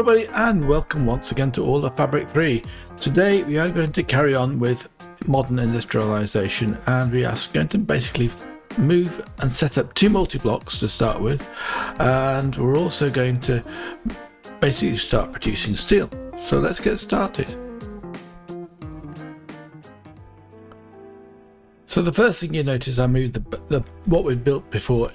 everybody, and welcome once again to All of Fabric 3. Today we are going to carry on with modern industrialization, and we are going to basically move and set up two multi-blocks to start with, and we're also going to basically start producing steel. So let's get started. So the first thing you notice, I moved the what we've built before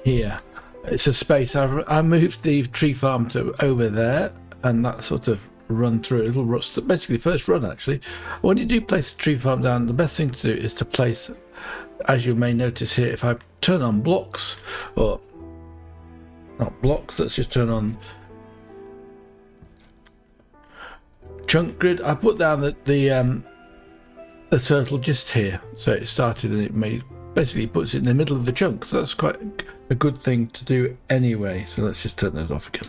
here. It's a space. I moved the tree farm to over there, and that sort of run through. It'll rust. Basically, first run actually. When you do place a tree farm down, the best thing to do is to place, as you may notice here, if I turn on blocks, or not blocks, let's just turn on chunk grid. I put down the turtle just here, so it started, and it basically puts it in the middle of the chunk, so that's quite a good thing to do anyway. So let's just turn those off again.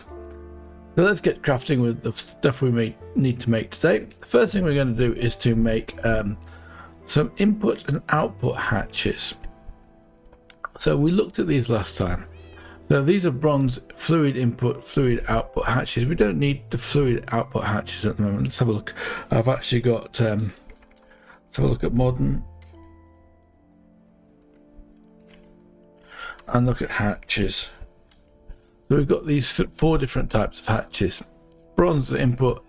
So let's get crafting with the stuff we may need to make today. The first thing we're going to do is to make some input and output hatches. So we looked at these last time. So these are bronze fluid input, fluid output hatches. We don't need the fluid output hatches at the moment. Let's have a look. I've actually got let's have a look at modern and look at hatches. So we've got these four different types of hatches: bronze input,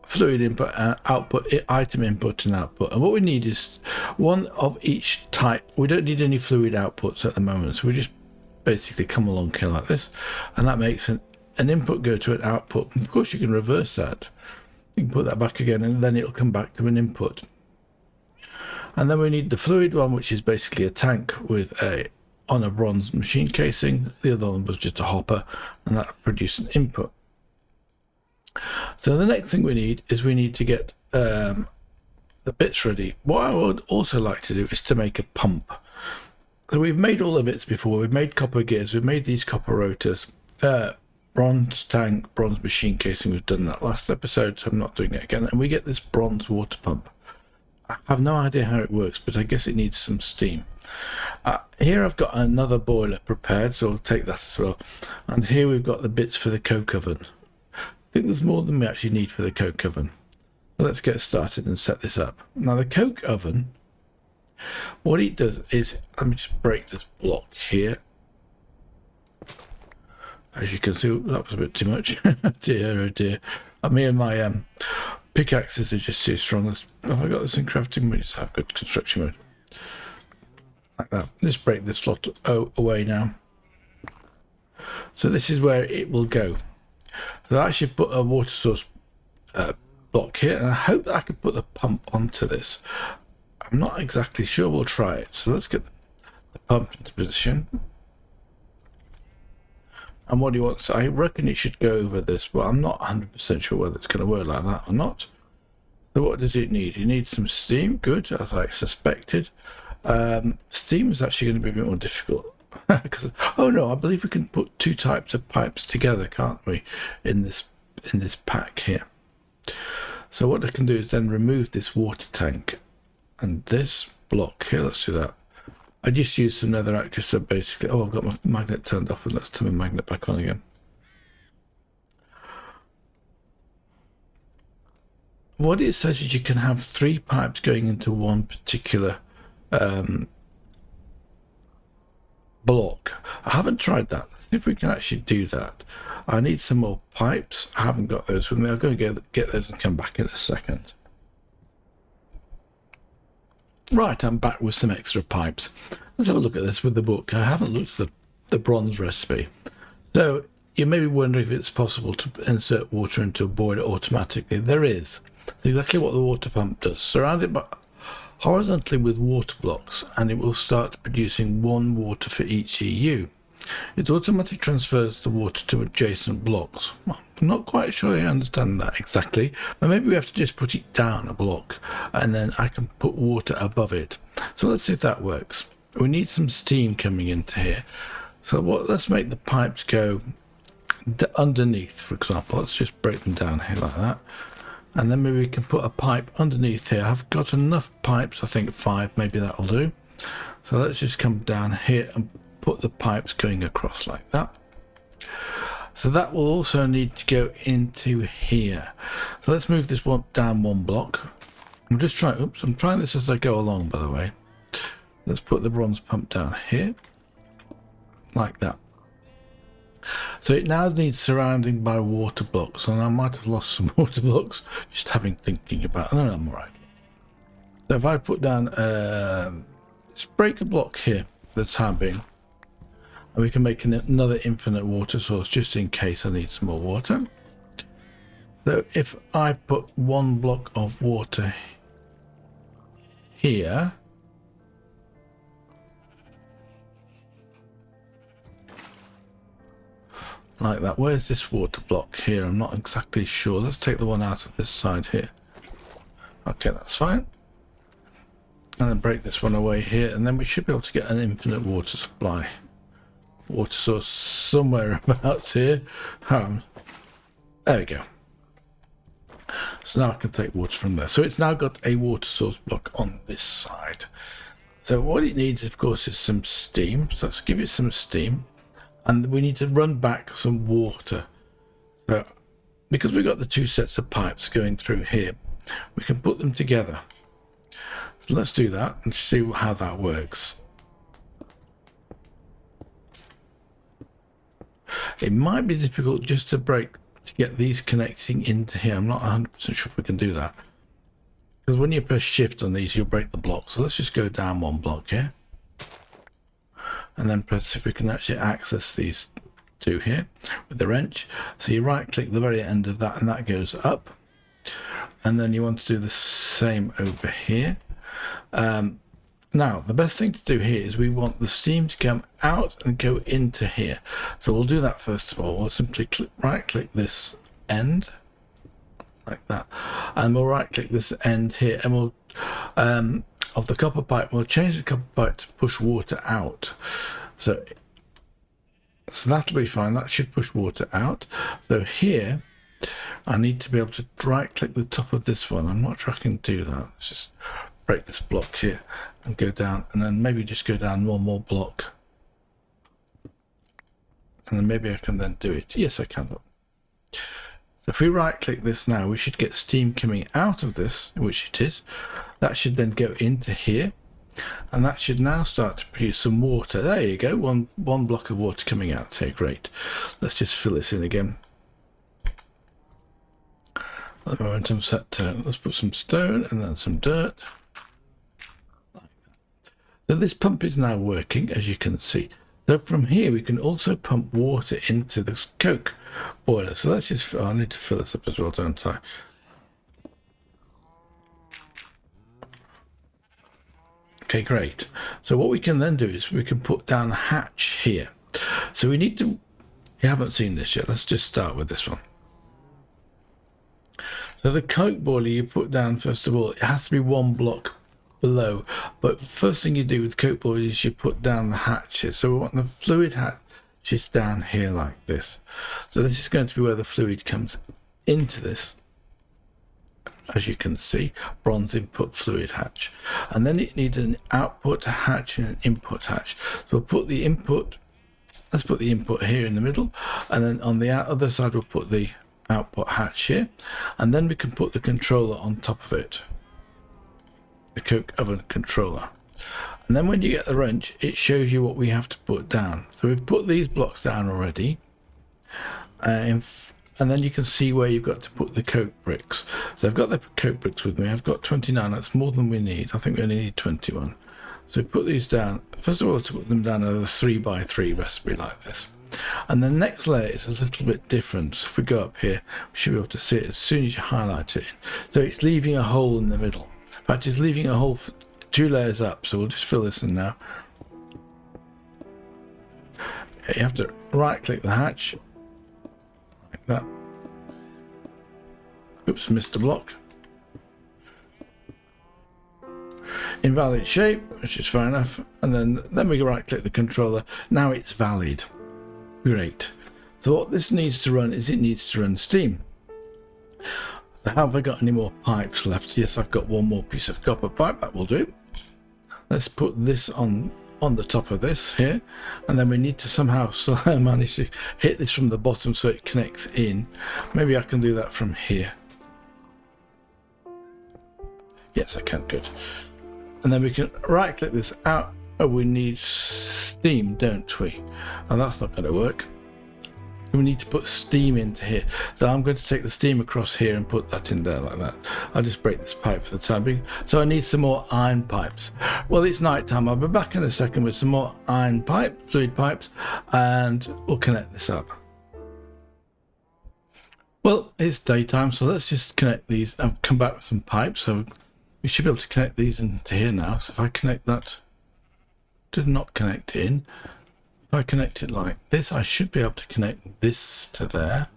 fluid input, output, item input and output. And what we need is one of each type. We don't need any fluid outputs at the moment, so we just basically come along here like this, and that makes an input go to an output. And of course you can reverse that. You can put that back again, and then it'll come back to an input. And then we need the fluid one, which is basically a tank with on a bronze machine casing. The other one was just a hopper, and that produced an input. So the next thing we need is we need to get the bits ready. What I would also like to do is to make a pump. So we've made all the bits before. We've made copper gears, we've made these copper rotors, bronze tank, bronze machine casing. We've done that last episode, so I'm not doing it again. And we get this bronze water pump. I have no idea how it works, but I guess it needs some steam. Here I've got another boiler prepared, so I'll take that as well. And here we've got the bits for the coke oven. I think there's more than we actually need for the coke oven. So let's get started and set this up. Now the coke oven, what it does is, let me just break this block here. As you can see, that was a bit too much. Dear, oh dear. Me and my pickaxes are just too strong. Have I got this in crafting mode? Just have good construction mode. Like that. Let's break this slot away now. So this is where it will go. So I actually put a water source block here, and I hope that I can put the pump onto this. I'm not exactly sure. We'll try it. So let's get the pump into position. And what do you want? So I reckon it should go over this, but I'm not 100% sure whether it's going to work like that or not. So what does it need? It needs some steam. Good, as I suspected. Steam is actually going to be a bit more difficult. Because, oh no, I believe we can put two types of pipes together, can't we? In this pack here. So what I can do is then remove this water tank. And this block here, let's do that. I just used some netherrack just so basically, oh, I've got my magnet turned off, and let's turn my magnet back on again. What it says is you can have 3 pipes going into one particular block. I haven't tried that. Let's see if we can actually do that. I need some more pipes. I haven't got those with me. I'm going to get those and come back in a second. Right, I'm back with some extra pipes. Let's have a look at this with the book. I haven't looked at the bronze recipe. So you may be wondering if it's possible to insert water into a boiler automatically. There is. That's exactly what the water pump does. Surround it horizontally with water blocks, and it will start producing 1 water for each EU. It automatically transfers the water to adjacent blocks. Well, I'm not quite sure I understand that exactly, but maybe we have to just put it down a block, and then I can put water above it. So let's see if that works. We need some steam coming into here. So let's make the pipes go underneath, for example. Let's just break them down here like that. And then maybe we can put a pipe underneath here. I've got enough pipes, I think 5, maybe that'll do. So let's just come down here and put the pipes going across like that. So that will also need to go into here. So let's move this one down one block. I'm just trying, oops, I'm trying this as I go along, by the way. Let's put the bronze pump down here, like that. So it now needs surrounding by water blocks, and I might have lost some water blocks just thinking about it. No, I'm alright. So if I put down, let's break a block here for the time being, and we can make another infinite water source just in case I need some more water. So if I put one block of water here, like that. Where's this water block here? I'm not exactly sure. Let's take the one out of this side here. Okay, that's fine. And then break this one away here, and then we should be able to get an infinite water supply. Water source somewhere about here. There we go. So now I can take water from there. So it's now got a water source block on this side. So what it needs, of course, is some steam. So let's give it some steam. And we need to run back some water. So because we've got the two sets of pipes going through here, we can put them together. So let's do that and see how that works. It might be difficult just to get these connecting into here. I'm not 100% sure if we can do that, because when you press shift on these, you'll break the block. So let's just go down one block here, and then press if we can actually access these two here with the wrench. So you right click the very end of that, and that goes up. And then you want to do the same over here. Now the best thing to do here is we want the steam to come out and go into here. So we'll do that first of all. We'll simply right click this end like that, and we'll right click this end here, and we'll of the copper pipe, we'll change the copper pipe to push water out. So that'll be fine. That should push water out. So here I need to be able to right click the top of this one. I'm not sure I can do that. Let's just break this block here and go down, and then maybe just go down one more block, and then maybe I can then do it. Yes, I can. So if we right click this now, we should get steam coming out of this, which it is. That should then go into here, and that should now start to produce some water. There you go, one block of water coming out here. Great. Let's just fill this in again. The momentum set to, let's put some stone and then some dirt. So this pump is now working, as you can see. So from here we can also pump water into this Coke boiler. So let's just, I need to fill this up as well, don't I? Okay, great. So what we can then do is we can put down a hatch here. So we need to, you haven't seen this yet, let's just start with this one. So the Coke boiler you put down, first of all, it has to be one block below, but first thing you do with Coke boiler is you put down the hatches. So we want the fluid hatches down here like this. So this is going to be where the fluid comes into this, as you can see, bronze input fluid hatch, and then it needs an output hatch and an input hatch. So we'll put the input, let's put the input here in the middle, and then on the other side we'll put the output hatch here, and then we can put the controller on top of it, the Coke oven controller. And then when you get the wrench, it shows you what we have to put down. So we've put these blocks down already, and then you can see where you've got to put the Coke bricks. So I've got the Coke bricks with me. I've got 29. That's more than we need. I think we only need 21. So put these down. First of all, to put them down as a 3x3 recipe like this. And the next layer is a little bit different. If we go up here, we should be able to see it as soon as you highlight it. So it's leaving a hole in the middle. In fact, it's leaving a hole 2 layers up. So we'll just fill this in now. You have to right click the hatch like that. Oops, missed a block. Invalid shape, which is fine enough. And then we right click the controller. Now it's valid. Great. So what this needs to run is it needs to run steam. So have I got any more pipes left? Yes, I've got one more piece of copper pipe. That will do. Let's put this on on the top of this here, and then we need to somehow manage to hit this from the bottom so it connects in. Maybe I can do that from here. Yes, I can. Good. And then we can right click this out. Oh, we need steam, don't we? And that's not going to work. We need to put steam into here. So I'm going to take the steam across here and put that in there like that. I'll just break this pipe for the time being. So I need some more iron pipes. Well, it's night time. I'll be back in a second with some more iron fluid pipes, and we'll connect this up. Well, it's daytime, so let's just connect these and come back with some pipes. So we should be able to connect these into here now. So if I connect that, did not connect in. If I connect it like this, I should be able to connect this to there.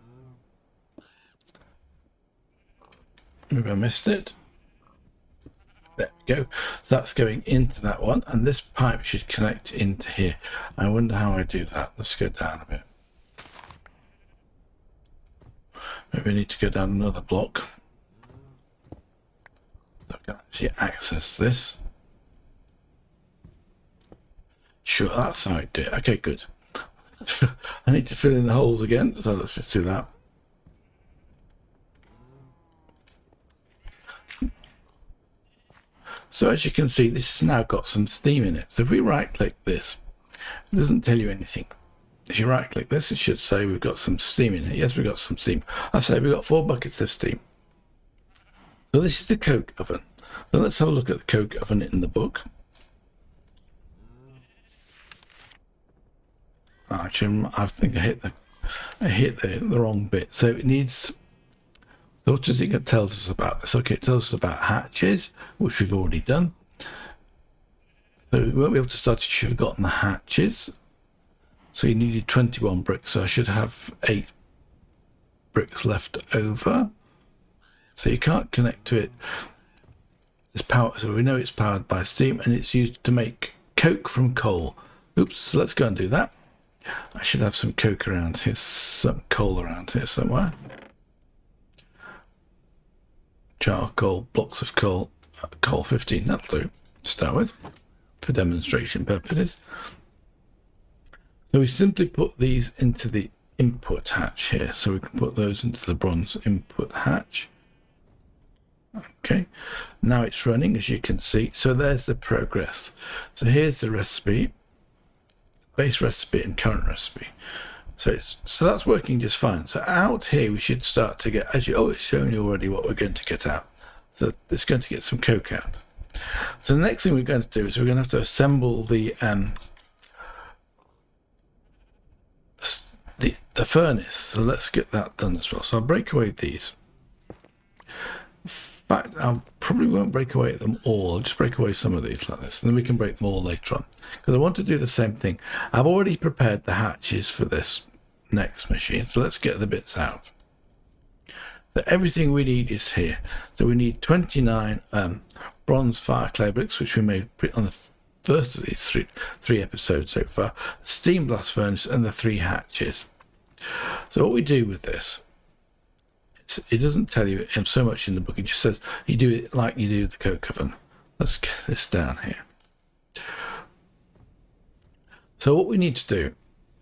Maybe I missed it. There we go. So that's going into that one, and this pipe should connect into here. I wonder how I do that. Let's go down a bit. Maybe I need to go down another block so I can actually access this. Sure, that's how I do it. Okay, good. I need to fill in the holes again, so let's just do that. So as you can see, this has now got some steam in it. So if we right click this, it doesn't tell you anything. If you right click this, it should say we've got some steam in it. Yes, we've got some steam. I say we've got 4 buckets of steam. So this is the coke oven. So let's have a look at the coke oven in the book. Actually, I think I hit the wrong bit. So it needs. So what does it tell us about this? Okay, it tells us about hatches, which we've already done. So we won't be able to start if you've forgotten the hatches. So you needed 21 bricks. So I should have 8 bricks left over. So you can't connect to it. It's powered. So we know it's powered by steam, and it's used to make coke from coal. Oops. So let's go and do that. I should have some coke around here, some coal around here somewhere. Charcoal, blocks of coal, coal 15, that'll do to start with, for demonstration purposes. So we simply put these into the input hatch here, so we can put those into the bronze input hatch. Okay, now it's running, as you can see. So there's the progress. So here's the recipe. Base recipe and current recipe. So that's working just fine. So out here we should start to get, it's showing you already what we're going to get out. So it's going to get some coke out. So the next thing we're going to do is we're going to have to assemble the furnace. So let's get that done as well. So I'll break away these. In fact, I probably won't break away them all. I'll just break away some of these like this, and then we can break them all later on, because I want to do the same thing. I've already prepared the hatches for this next machine, so let's get the bits out. So everything we need is here. So we need 29 bronze fire clay bricks, which we made on the first of these three episodes so far, steam blast furnace, and the 3 hatches. So what we do with this, it doesn't tell you so much in the book. It just says you do it like you do the coke oven. Let's get this down here. So what we need to do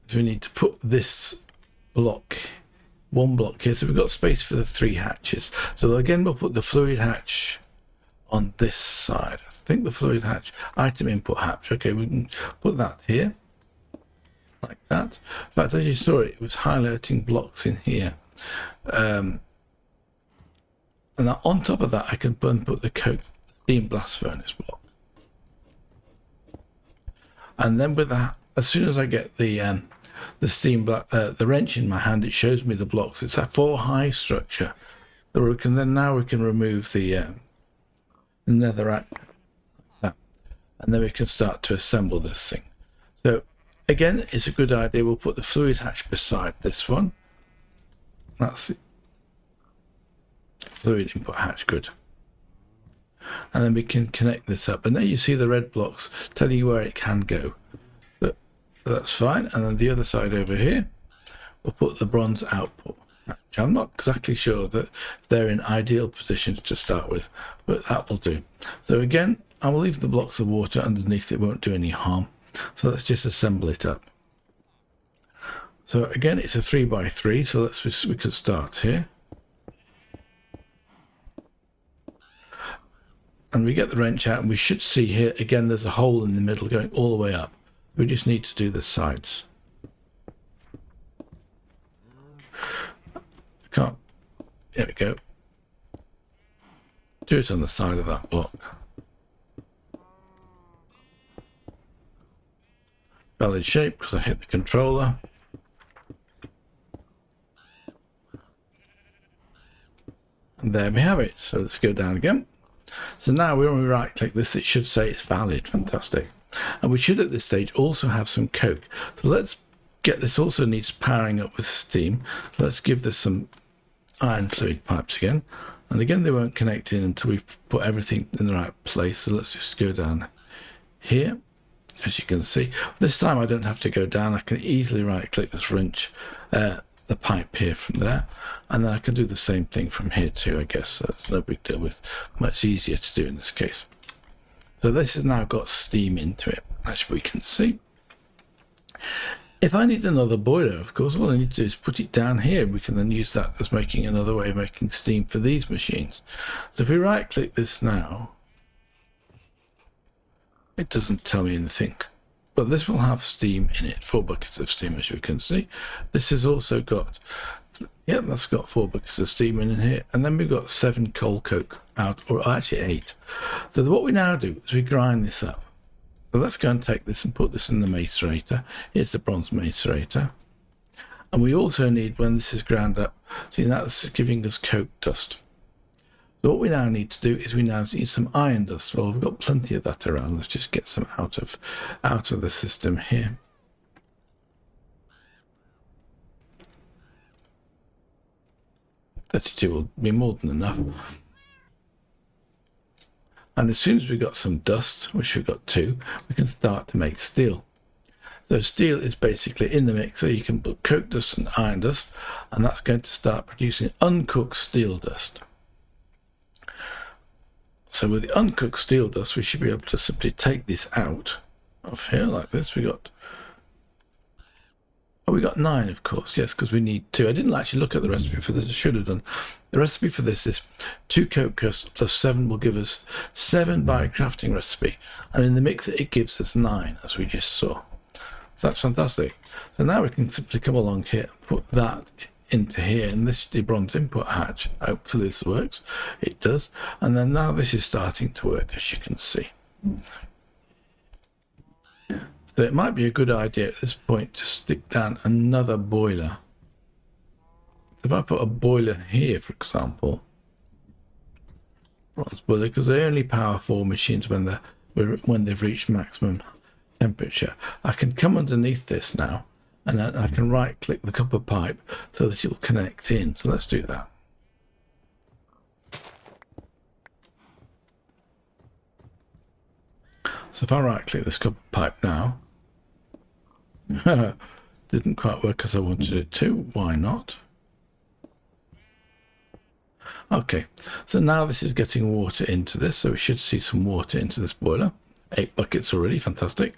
is we need to put this block, one block here. So we've got space for the 3 hatches. So again, we'll put the fluid hatch on this side. I think the fluid hatch, item input hatch. Okay, we can put that here like that. In fact, as you saw, it was highlighting blocks in here. And now on top of that, I can put the coke steam blast furnace block. And then with that, as soon as I get the the wrench in my hand, it shows me the blocks. It's a 4-high structure. So we can remove the netherrack, like that, and then we can start to assemble this thing. So again, it's a good idea. We'll put the fluid hatch beside this one. That's it. Fluid input hatch, good. And then we can connect this up, and there you see the red blocks telling you where it can go. So that's fine. And then the other side over here, we'll put the bronze output hatch. I'm not exactly sure that they're in ideal positions to start with, but that will do. So again, I will leave the blocks of water underneath. It won't do any harm. So let's just assemble it up. So again, it's a 3x3, so we could start here. And we get the wrench out, and we should see here, again, there's a hole in the middle going all the way up. We just need to do the sides. Can't, there we go. Do it on the side of that block. Valid shape, because I hit the controller. And there we have it. So let's go down again. So now when we right click this, it should say it's valid. Fantastic. And we should at this stage also have some coke. So let's get this, also needs powering up with steam. So let's give this some iron fluid pipes again. And again, they won't connect in until we've put everything in the right place. So let's just go down here. As you can see, this time I don't have to go down. I can easily right click this wrench, the pipe here from there, and then I can do the same thing from here too, I guess. So it's no big deal, with much easier to do in this case. So this has now got steam into it, as we can see. If I need another boiler, of course, all I need to do is put it down here. We can then use that as making another way of making steam for these machines. So if we right click this now, it doesn't tell me anything, but this will have steam in it, 4 buckets of steam, as you can see. This has also got, yep, that's got 4 buckets of steam in here, and then we've got 7 coal coke out, or actually 8. So what we now do is we grind this up. So let's go and take this and put this in the macerator. Here's the bronze macerator, and we also need, when this is ground up, see, now this is giving us coke dust. So what we now need to do is we now need some iron dust. Well, we've got plenty of that around. Let's just get some out of the system here. $32 will be more than enough. And as soon as we've got some dust, which we've got 2, we can start to make steel. So steel is basically in the mixer. You can put coke dust and iron dust, and that's going to start producing uncooked steel dust. So with the uncooked steel dust, we should be able to simply take this out of here like this. We got 9, of course, yes, because we need 2. I didn't actually look at the recipe for this. I should have done. The recipe for this is 2 coke dust plus 7 will give us 7 by a crafting recipe, and in the mixer it gives us 9, as we just saw. So that's fantastic. So now we can simply come along here and put that into here, and this is the bronze input hatch. Hopefully this works. It does. And then now this is starting to work, as you can see. So it might be a good idea at this point to stick down another boiler. If I put a boiler here, for example, bronze boiler, because they only power 4 machines when they've reached maximum temperature. I can come underneath this now, and I can right click the copper pipe so that it will connect in. So let's do that. So if I right click this copper pipe now, didn't quite work as I wanted it to. Why not? Okay, so now this is getting water into this, so we should see some water into this boiler. 8 buckets already, fantastic.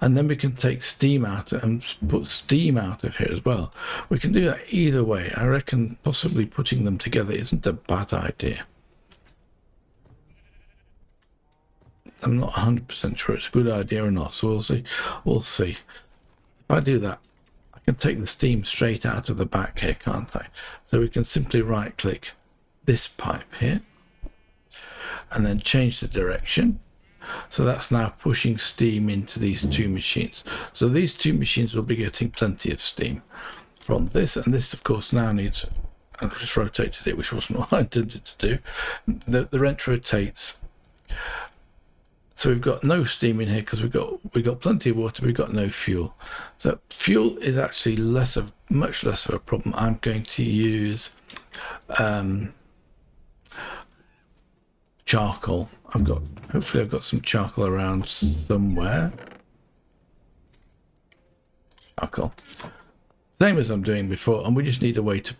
And then we can take steam out and put steam out of here as well. We can do that either way. I reckon possibly putting them together isn't a bad idea. I'm not 100% sure it's a good idea or not, so we'll see. We'll see. If I do that, I can take the steam straight out of the back here, can't I? So we can simply right click this pipe here and then change the direction. So that's now pushing steam into these 2 machines. So these 2 machines will be getting plenty of steam from this, and this of course now needs, I've just rotated it, which wasn't what I intended to do. The wrench rotates. So we've got no steam in here because we've got plenty of water, we've got no fuel. So fuel is actually much less of a problem. I'm going to use charcoal. Hopefully I've got some charcoal around somewhere. Charcoal. Same as I'm doing before, and we just need a way to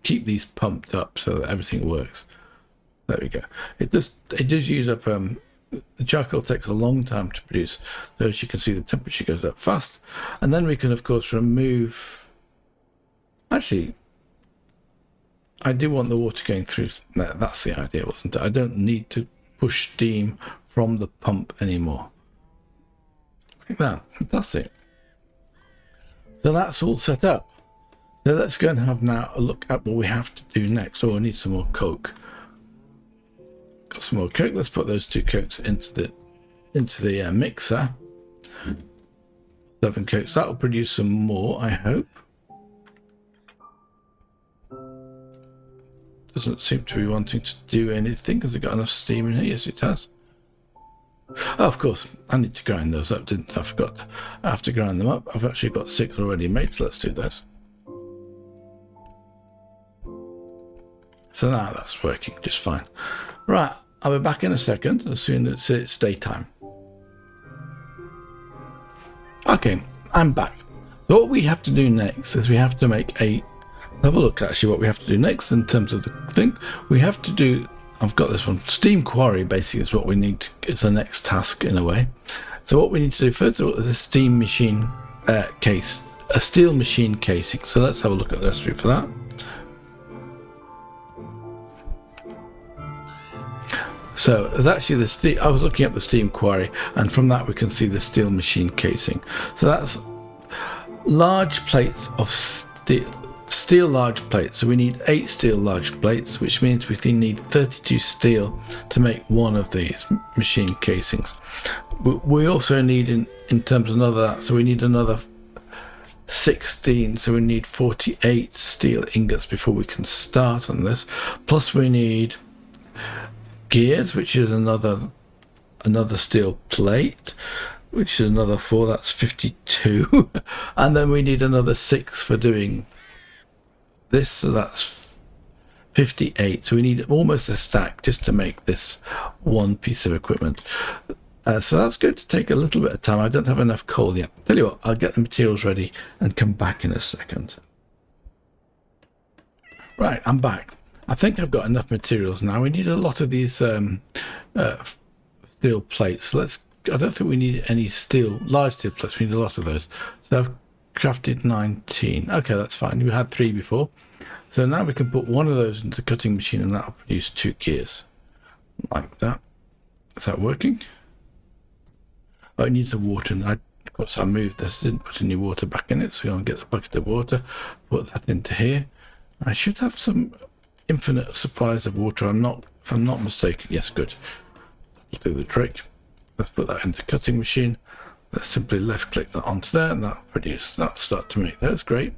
keep these pumped up so that everything works. There we go. It does use up the charcoal takes a long time to produce. So as you can see, the temperature goes up fast. And then we can, of course, remove... Actually, I do want the water going through. No, that's the idea, wasn't it? I don't need to push steam from the pump anymore. Like that. Fantastic. So that's all set up. So let's go and have now a look at what we have to do next. Oh, I need some more coke. Got some more coke. Let's put those 2 cokes into the mixer. 7 cokes. That'll produce some more, I hope. Doesn't seem to be wanting to do anything. Has it got enough steam in here? Yes, it has. Oh, of course, I need to grind those up, didn't I? I forgot. I have to grind them up. I've actually got 6 already made, so let's do this. So now that's working just fine. Right, I'll be back in a second as soon as it's daytime. Okay, I'm back. So what we have to do next is we have to make a... Have a look actually what we have to do next in terms of the thing. We have to do... I've got this one. Steam Quarry basically is what we need to... It's the next task in a way. So what we need to do first of all is a steam machine case. A steel machine casing. So let's have a look at the recipe for that. So it's actually the steel. I was looking at the Steam Quarry, and from that we can see the steel machine casing. So that's large plates of steel large plates. So we need 8 steel large plates, which means we need 32 steel to make one of these machine casings. We also need in terms of another, so we need another 16, so we need 48 steel ingots before we can start on this. Plus we need gears, which is another steel plate, which is another 4, that's 52. And then we need another 6 for doing this, so that's 58. So we need almost a stack just to make this one piece of equipment. So that's going to take a little bit of time. I don't have enough coal yet. Tell you what, I'll get the materials ready and come back in a second. Right, I'm back. I think I've got enough materials now. We need a lot of these steel plates. I don't think we need any large steel plates. We need a lot of those. So I've crafted 19. Okay, that's fine. We had 3 before. So now we can put one of those into the cutting machine and that'll produce 2 gears. Like that. Is that working? Oh, it needs some water. And of course, I moved this. Didn't put any water back in it. So I'm going to get the bucket of water. Put that into here. I should have some infinite supplies of water. If I'm not mistaken. Yes, good. That'll do the trick. Let's put that into the cutting machine. Let's simply left click that onto there and that'll start to make those. Great.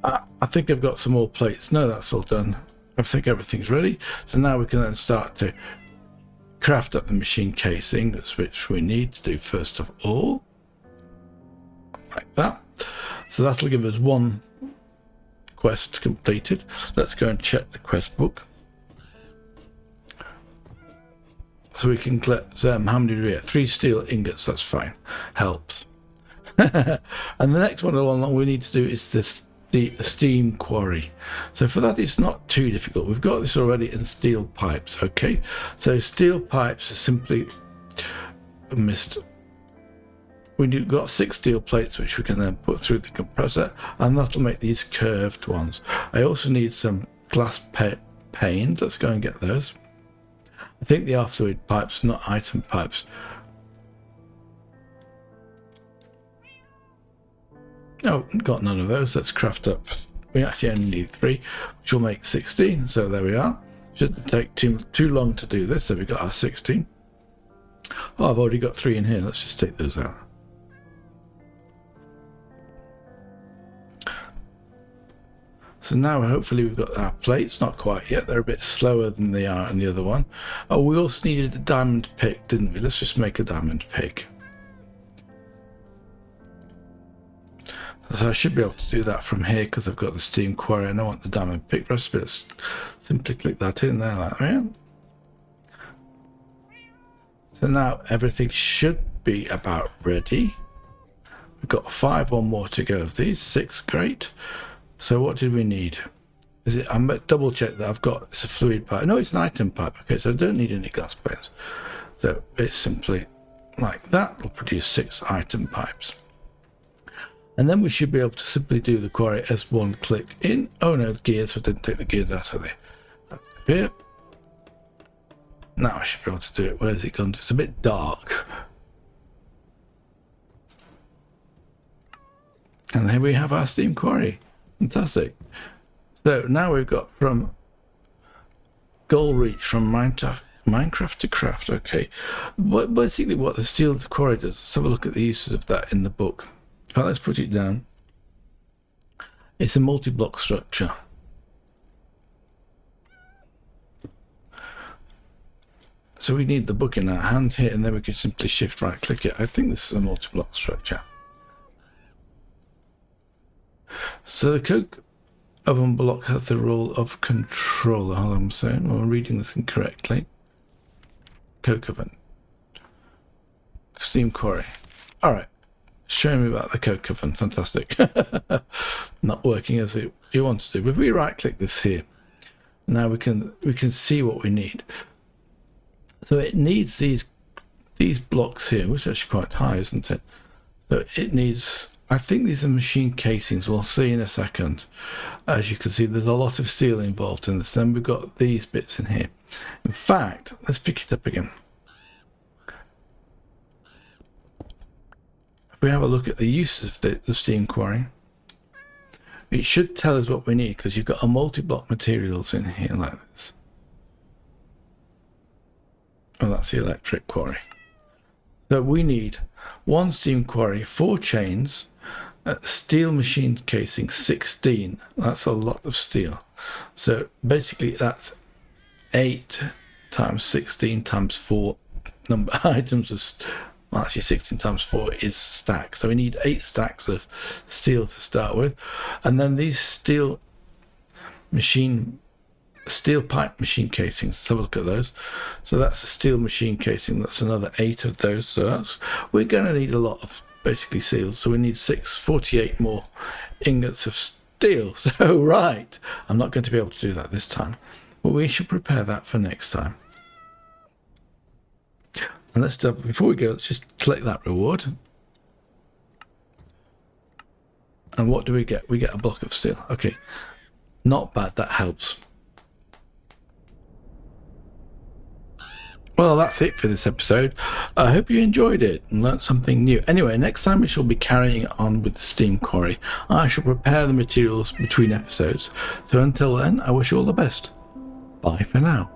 I think I've got some more plates. No, that's all done. I think everything's ready. So now we can then start to craft up the machine casing, which we need to do first of all. Like that. So that'll give us 1 quest completed. Let's go and check the quest book. So we can collect, how many do we get? 3 steel ingots, that's fine. Helps. And the next one along we need to do is the steam quarry. So for that it's not too difficult. We've got this already in steel pipes, okay? So steel pipes are simply we've got 6 steel plates which we can then put through the compressor and that'll make these curved ones. I also need some glass panes. Let's go and get those. I think they are fluid pipes, not item pipes. No, got none of those. Let's craft up. We actually only need 3, which will make 16. So there we are. Shouldn't take too long to do this. So we've got our 16. Oh, I've already got 3 in here. Let's just take those out. So now hopefully we've got our plates. Not quite yet. They're a bit slower than they are in the other one. Oh, we also needed a diamond pick, didn't we? Let's just make a diamond pick. So I should be able to do that from here because I've got the steam quarry and I want the diamond pick recipe. Let's simply click that in there like that. So now everything should be about ready. We've got 5 or more to go of these. 6, great. So what did we need? Is it? I'm double check that I've got, it's a fluid pipe. No, it's an item pipe. Okay, so I don't need any glass planes. So it's simply like that. Will produce 6 item pipes. And then we should be able to simply do the quarry as one click in. Oh no, the gears. I didn't take the gears out of there. Here. Now I should be able to do it. Where's it gone to? It's a bit dark. And here we have our steam quarry. Fantastic. So now we've got from goal reach from Minecraft to craft. Okay. Basically what the steel quarry does, let's have a look at the uses of that in the book. In fact, let's put it down. It's a multi-block structure. So we need the book in our hand here, and then we can simply shift right click it. I think this is a multi-block structure. So the coke oven block has the role of controller. Hold on, I'm saying, I'm reading this incorrectly. Coke oven. Steam quarry. Alright. Show me about the coke oven. Fantastic. Not working as you want to do. If we right click this here, now we can see what we need. So it needs these blocks here, which is actually quite high, isn't it? So it needs, I think these are machine casings. We'll see in a second. As you can see, there's a lot of steel involved in this. Then we've got these bits in here. In fact, let's pick it up again. If we have a look at the uses of the steam quarry, it should tell us what we need, because you've got a multi-block materials in here like this. Oh, that's the electric quarry. So we need 1 steam quarry, 4 chains, steel machine casing 16. That's a lot of steel. So basically that's 8 times 16 times 4 number items of, well, actually 16 times 4 is stacks. So we need 8 stacks of steel to start with, and then these steel pipe machine casings. Let's have a look at those. So that's a steel machine casing. That's another 8 of those. So we're going to need a lot of basically seals. So we need 48 more ingots of steel. So right, I'm not going to be able to do that this time, but we should prepare that for next time. And let's do, before we go, let's just click that reward. And what do we get? We get a block of steel. Okay, not bad. That helps. Well, that's it for this episode. I hope you enjoyed it and learnt something new. Anyway, next time we shall be carrying on with the steam quarry. I shall prepare the materials between episodes. So until then, I wish you all the best. Bye for now.